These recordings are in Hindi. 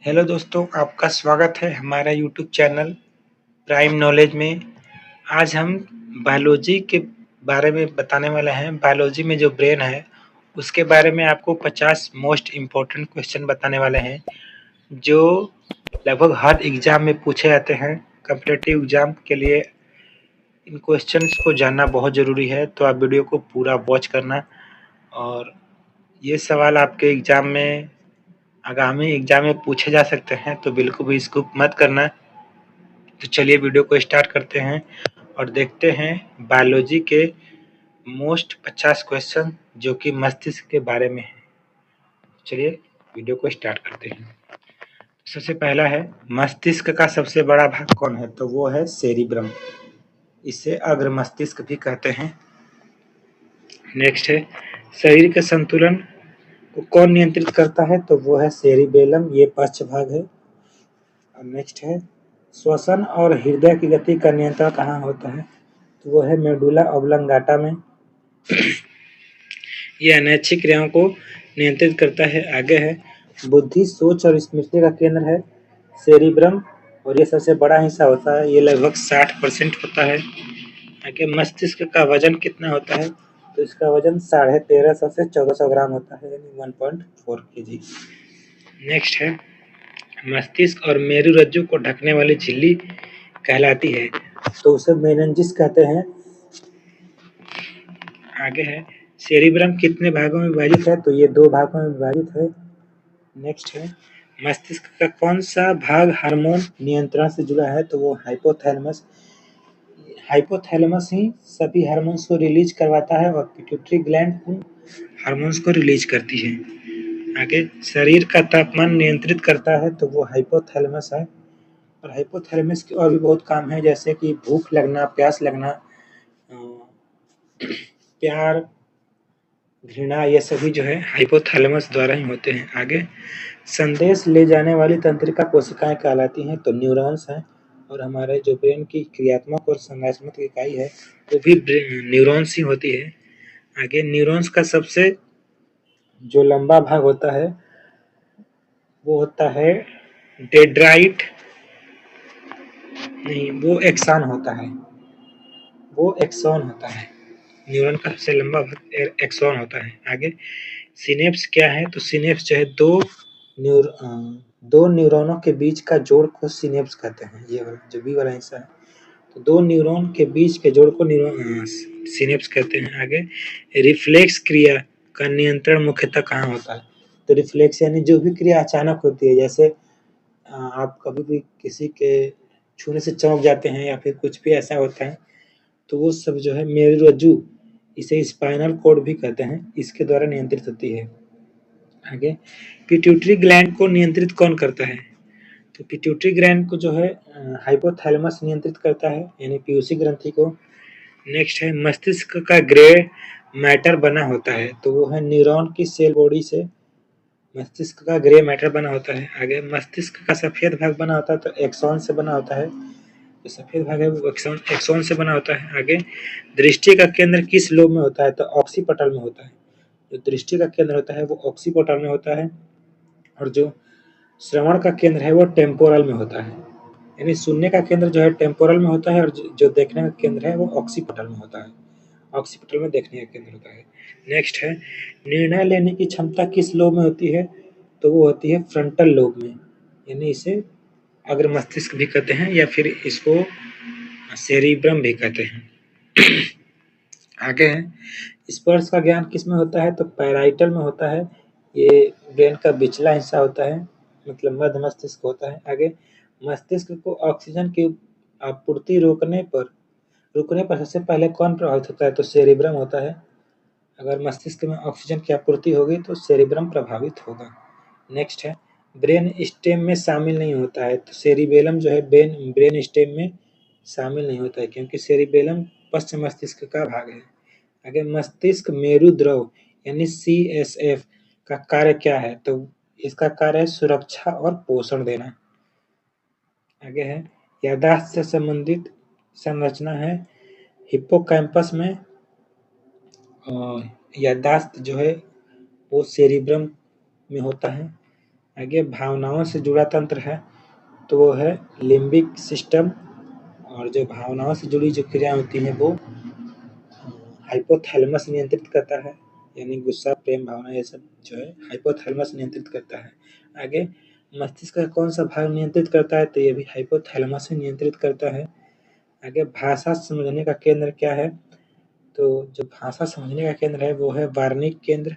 हेलो दोस्तों, आपका स्वागत है हमारा यूट्यूब चैनल प्राइम नॉलेज में। आज हम बायोलॉजी के बारे में बताने वाले हैं। बायोलॉजी में जो ब्रेन है उसके बारे में आपको 50 मोस्ट इम्पोर्टेंट क्वेश्चन बताने वाले हैं, जो लगभग हर एग्ज़ाम में पूछे जाते हैं। कॉम्पिटिटिव एग्ज़ाम के लिए इन क्वेश्चंस को जानना बहुत ज़रूरी है, तो आप वीडियो को पूरा वॉच करना। और ये सवाल आपके एग्ज़ाम में आगामी एग्ज़ाम में पूछे जा सकते हैं, तो बिल्कुल भी स्किप मत करना। तो चलिए वीडियो को स्टार्ट करते हैं और देखते हैं बायोलॉजी के मोस्ट 50 क्वेश्चन जो कि मस्तिष्क के बारे में है। चलिए वीडियो को स्टार्ट करते हैं। सबसे पहला है, मस्तिष्क का सबसे बड़ा भाग कौन है? तो वो है सेरिब्रम। इसे अग्र मस्तिष्क भी कहते हैं। नेक्स्ट है, शरीर के संतुलन को कौन नियंत्रित करता है? तो वो है सेरिबेलम, ये पश्च भाग है। नेक्स्ट है, श्वसन और हृदय की गति का नियंत्रण कहाँ होता है? तो वो है मेडुला ऑब्लंगाटा में। ये अनैच्छिक क्रियाओं को नियंत्रित करता है। आगे है, बुद्धि, सोच और स्मृति का केंद्र है सेरिब्रम, और ये सबसे बड़ा हिस्सा होता है। ये लगभग 60% होता है। आगे, मस्तिष्क का वजन कितना होता है? तो इसका वजन 1350 से 1400 ग्राम होता है, यानी 1.4 kg। नेक्स्ट है, मस्तिष्क और मेरुरज्जु को ढकने वाली झिल्ली कहलाती है, तो उसे मेनिंजिस कहते हैं। आगे है, सेरिब्रम कितने भागों में विभाजित है? तो ये 2 भागों में विभाजित है। नेक्स्ट है, मस्तिष्क का कौन सा भाग हार्मोन नियंत्रण से जुड़ा है? तो वो हाइपोथैलेमस। हाइपोथैलेमस ही सभी हार्मोन्स को रिलीज करवाता है और पिट्यूटरी ग्लैंड उन हार्मोन्स को रिलीज करती है। आगे, शरीर का तापमान नियंत्रित करता है, तो वो हाइपोथैलेमस है। और हाइपोथैलेमस के और भी बहुत काम है, जैसे कि भूख लगना, प्यास लगना, प्यार, घृणा, ये सभी जो है हाइपोथैलेमस द्वारा ही होते हैं। आगे, संदेश ले जाने वाली तंत्रिका कोशिकाएं कहलाती हैं, तो न्यूरॉन्स हैं। और हमारे जो ब्रेन की क्रियात्मक और संरचनात्मक इकाई है वो भी न्यूरॉन्स ही होती है। आगे, न्यूरॉन्स का सबसे जो लंबा भाग होता है वो होता है डेंड्राइट, नहीं, वो एक्सान होता है, वो एक्सॉन होता है। न्यूरॉन का सबसे लंबा भाग एक्सॉन होता है। आगे, सिनेप्स क्या है? तो सिनेप्स जो है दो न्यूरॉनों के बीच का जोड़ को सिनेप्स कहते हैं। ये वाला जो बी वाला हिस्सा है, तो 2 न्यूरॉन के बीच के जोड़ को सिनेप्स कहते हैं। आगे, रिफ्लेक्स क्रिया का नियंत्रण मुख्यतः कहाँ होता है? तो रिफ्लेक्स यानी जो भी क्रिया अचानक होती है, जैसे आप कभी भी किसी के छूने से चौंक जाते हैं या फिर कुछ भी ऐसा होता है, तो वो सब जो है मेरुरज्जु, इसे स्पाइनल कॉर्ड भी कहते हैं, इसके द्वारा नियंत्रित होती है। आगे, पिट्यूटरी ग्लैंड को नियंत्रित कौन करता है? तो पिट्यूटरी ग्लैंड को जो है हाइपोथैलेमस नियंत्रित करता है, यानी पीयूसी ग्रंथि को। नेक्स्ट है, मस्तिष्क का ग्रे मैटर बना होता है, तो वो है न्यूरॉन की सेल बॉडी से मस्तिष्क का ग्रे मैटर बना होता है। आगे, मस्तिष्क का सफेद भाग बना होता है, तो एक्सॉन से बना होता है। जो सफेद भाग है वो एक्सॉन से बना होता है। आगे, दृष्टि का केंद्र किस लोब में होता है? तो ऑक्सीपटल में होता है। जो दृष्टि का केंद्र होता है वो ऑक्सीपटल में होता है, और जो श्रवण का केंद्र है वो टेम्पोरल में होता है। यानी सुनने का केंद्र जो है टेम्पोरल में होता है, और जो देखने का केंद्र है वो ऑक्सीपटल में होता है। ऑक्सीपटल में देखने का केंद्र होता है। नेक्स्ट है, निर्णय लेने की क्षमता किस लोब में होती है? तो वो होती है फ्रंटल लोब में, यानी इसे अग्र मस्तिष्क भी कहते हैं या फिर इसको सेरिब्रम भी कहते हैं। आगे है, स्पर्श का ज्ञान किस में होता है? तो पैराइटल में होता है। ये ब्रेन का पिछला हिस्सा होता है, मतलब मध्य मस्तिष्क होता है। आगे, मस्तिष्क को ऑक्सीजन की आपूर्ति रुकने पर सबसे पहले कौन प्रभावित होता है? तो सेरिब्रम होता है। अगर मस्तिष्क में ऑक्सीजन की आपूर्ति होगी तो सेरिब्रम प्रभावित होगा। नेक्स्ट है, ब्रेन स्टेम में शामिल नहीं होता है, तो सेरिबेलम जो है ब्रेन स्टेम में शामिल नहीं होता है, क्योंकि सेरिबेलम पश्च मस्तिष्क का भाग है। आगे, मस्तिष्क मेरु द्रव यानी CSF का कार्य क्या है? तो इसका कार्य है सुरक्षा और पोषण देना। आगे है, याददाश्त से संबंधित संरचना है हिप्पोकैम्पस में, और याददाश्त जो है वो सेरिब्रम में होता है। आगे भावनाओं से जुड़ा तंत्र है तो वो है लिम्बिक सिस्टम, और जो भावनाओं से जुड़ी जो क्रिया होती हैं वो हाइपोथैलेमस नियंत्रित करता है, यानी गुस्सा, प्रेम भावना ये सब जो है हाइपोथैलेमस नियंत्रित करता है। आगे मस्तिष्क का कौन सा भाग नियंत्रित करता है, तो ये भी हाइपोथैलेमस ही नियंत्रित करता है। आगे भाषा समझने का केंद्र क्या है, तो जो भाषा समझने का केंद्र है वो है वार्निक केंद्र।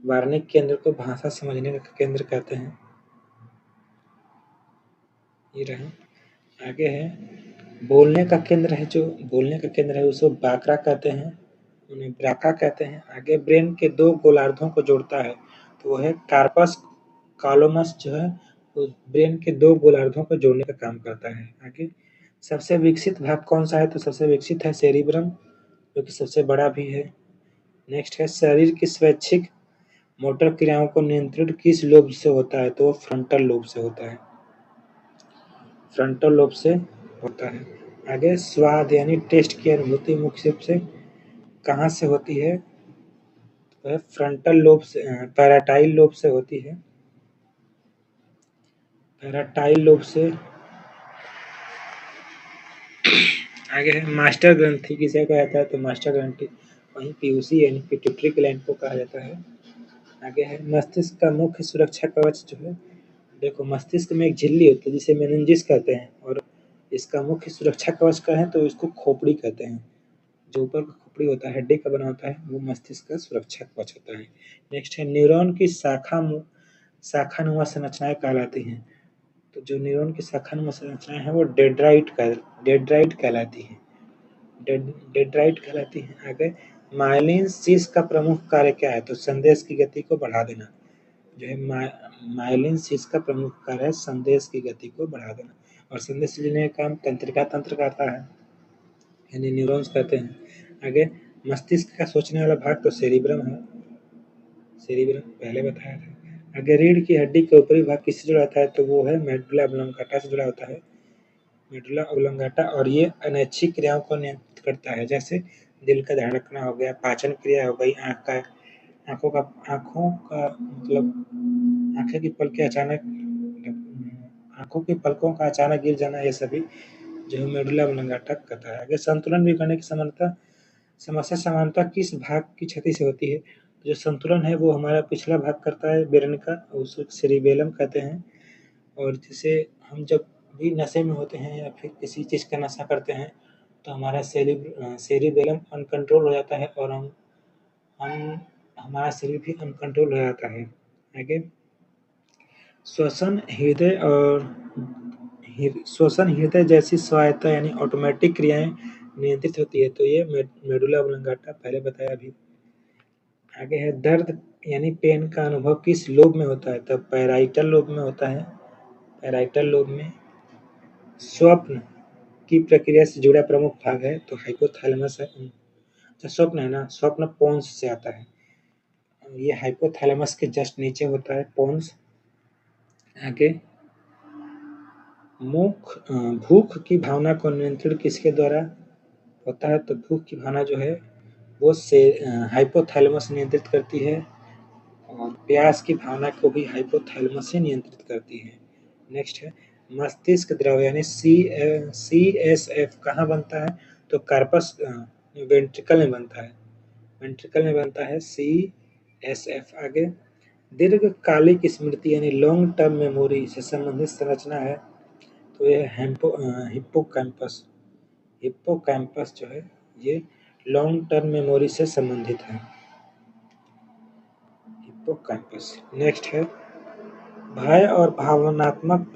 वार्निक केंद्र को भाषा समझने का केंद्र कहते हैं। ये रहे। आगे है बोलने का केंद्र है, जो बोलने का केंद्र है उसको बाकरा कहते हैं, उन्हें ब्राका कहते हैं। आगे ब्रेन के दो गोलार्धों को जोड़ता है तो वो है कार्पस कॉलोमस, जो है वो ब्रेन के दो गोलार्धों को जोड़ने का काम करता है। आगे सबसे विकसित भाग कौन सा है, तो सबसे विकसित है सेरिब्रम, जो कि सबसे बड़ा भी है। नेक्स्ट है शरीर की स्वैच्छिक मोटर क्रियाओं को नियंत्रण किस लोब से होता है, तो फ्रंटल लोब से होता है। फ्रंटल लोब से होता है। आगे स्वाद यानी टेस्ट की अनुभूति मुख्य रूप से कहाँ से होती है, तो फ्रंटल लोब से, पैराटाइल लोब से होती है। पैराटाइल लोब से। आगे है मास्टर ग्रंथि किसे कहा जाता है, तो मास्टर ग्रंथि वहीं पीयूसी यानी पिट्यूटरी ग्लैंड को कहा जाता है। आगे है मस्तिष्क का मुख्य सुरक्षा कवच जो है, देखो मस्तिष्क में एक झिल्ली होती है जिसे मेनिंजिस कहते हैं, और इसका मुख्य सुरक्षा कवच का है तो इसको खोपड़ी कहते हैं। जो ऊपर का खोपड़ी होता है, हड्डी का बना होता है, वो मस्तिष्क का सुरक्षा कवच होता है। नेक्स्ट है न्यूरॉन की शाखानुमा संरचनाएं कहलाती हैं, तो जो न्यूरॉन की शाखानुमा संरचनाएं हैं वो डेंड्राइट कहलाती हैं। डेंड्राइट कहलाती हैं। आगे माइलिन शीश का प्रमुख कार्य क्या है, तो संदेश की गति को बढ़ा देना। जो है माइलिन शीश का प्रमुख कार्य है संदेश की गति को बढ़ा देना, और संदेश लेने का काम तंत्रिका तंत्र करता है, यानी न्यूरॉन्स कहते हैं। आगे मस्तिष्क का सोचने वाला भाग तो सेरिब्रम है, सेरिब्रम पहले बताया था। आगे रीढ़ की हड्डी के ऊपरी भाग किससे जुड़ा होता है, तो वो है मेडुला ऑब्लोंगाटा से जुड़ा होता है, मेडुला ऑब्लोंगाटा, और ये अनैच्छिक क्रियाओं को नियंत्रित करता है, जैसे दिल का धड़कना हो गया, पाचन क्रिया हो गई, आँखों का मतलब आँखें की पलकें अचानक, आँखों की पलकों का अचानक गिर जाना, ये सभी जो है मेडुला ऑब्लोंगाटा करता है। आगे संतुलन बिगड़ने की समस्या सामान्यतः किस भाग की क्षति से होती है, जो संतुलन है वो हमारा पिछला भाग करता है ब्रेन का, उसको सेरिबेलम कहते हैं। और जैसे हम जब भी नशे में होते हैं या फिर किसी चीज़ का नशा करते हैं तो हमारा सेरिबेलम अनकंट्रोल हो जाता है, और हम हमारा शरीर भी अनकंट्रोल हो जाता है। आगे श्वसन हृदय जैसी स्वायत्ता यानी ऑटोमेटिक क्रियाएं नियंत्रित होती है, तो ये मेडुला ऑब्लोंगाटा पहले बताया अभी। आगे है दर्द यानी पेन का अनुभव किस लोब में होता है, तो पैराइटल लोब में होता है। पैराइटल लोब में स्वप्न की प्रक्रिया से जुड़ा प्रमुख भाग है, तो हाइपोथैलेमस है। तो स्वप्न है ना, स्वप्न पोन्स से आता है, ये हाइपोथैलेमस के जस्ट नीचे होता है पोन्स। आगे भूख की भावना को नियंत्रण किसके द्वारा होता है, तो भूख की भावना जो है वो से हाइपोथैलेमस नियंत्रित करती है, और प्यास की भावना को भी हाइपोथैलेमस से नियंत्रित करती है। नेक्स्ट है मस्तिष्क द्रव यानी CSF कहाँ बनता है, तो कार्पस वेंट्रिकल में बनता है, वेंट्रिकल में बनता है CSF। आगे दीर्घकालिक स्मृति यानी लॉन्ग टर्म मेमोरी से संबंधित संरचना है, तो ये हिप्पोकैम्पस, हिप्पोकैम्पस जो है ये लॉन्ग टर्म मेमोरी से संबंधित है, हिप्पोकैम्पस। नेक्स्ट है भय और भावनात्मक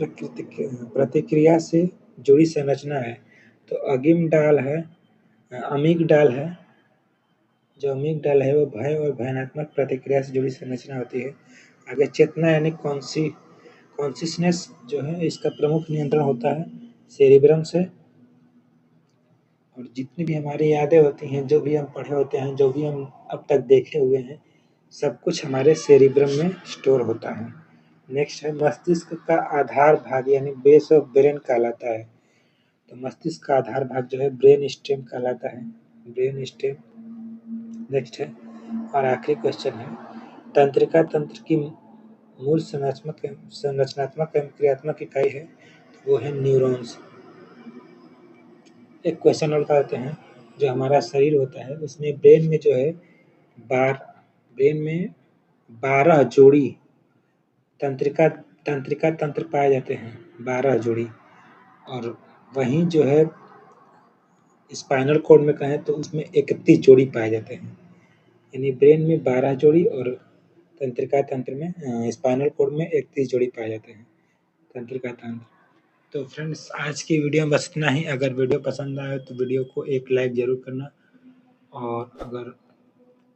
प्रतिक्रिया से जुड़ी संरचना है, तो अगिमडाल है, अमिगडाल है, जो अमिगडाल है वो भय और भावनात्मक प्रतिक्रिया से जुड़ी संरचना होती है। आगे चेतना यानी कॉन्शियसनेस जो है इसका प्रमुख नियंत्रण होता है सेरिब्रम से, और जितनी भी हमारी यादें होती हैं, जो भी हम पढ़े होते हैं, जो भी हम अब तक देखे हुए हैं, सब कुछ हमारे सेरिब्रम में स्टोर होता है। नेक्स्ट है मस्तिष्क का आधार भाग यानी बेस ऑफ ब्रेन कहलाता है, तो मस्तिष्क का आधार भाग जो है ब्रेन स्टेम कहलाता है, ब्रेन स्टेम। नेक्स्ट है और आखिरी क्वेश्चन है तंत्रिका तंत्र की मूल संरचनात्मक एवं क्रियात्मक इकाई है वो है न्यूरॉन्स। एक क्वेश्चन और बता देते हैं, जो हमारा शरीर होता है उसमें ब्रेन में जो है ब्रेन में 12 जोड़ी तंत्रिका तंत्र पाए जाते हैं, 12 जोड़ी। और वहीं जो है स्पाइनल कॉर्ड में कहें तो उसमें 31 जोड़ी पाए जाते हैं। यानी ब्रेन में 12 जोड़ी और तंत्रिका तंत्र में स्पाइनल कॉर्ड में 31 जोड़ी पाए जाते हैं तंत्रिका तंत्र। तो फ्रेंड्स आज की वीडियो में बस इतना ही। अगर वीडियो पसंद आए तो वीडियो को एक लाइक ज़रूर करना, और अगर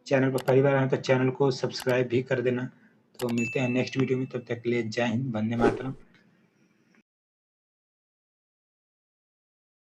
चैनल पर पहली बार आए तो चैनल को सब्सक्राइब भी कर देना। तो मिलते हैं नेक्स्ट वीडियो में, तब तक के लिए जय हिंद, वंदे मातरम।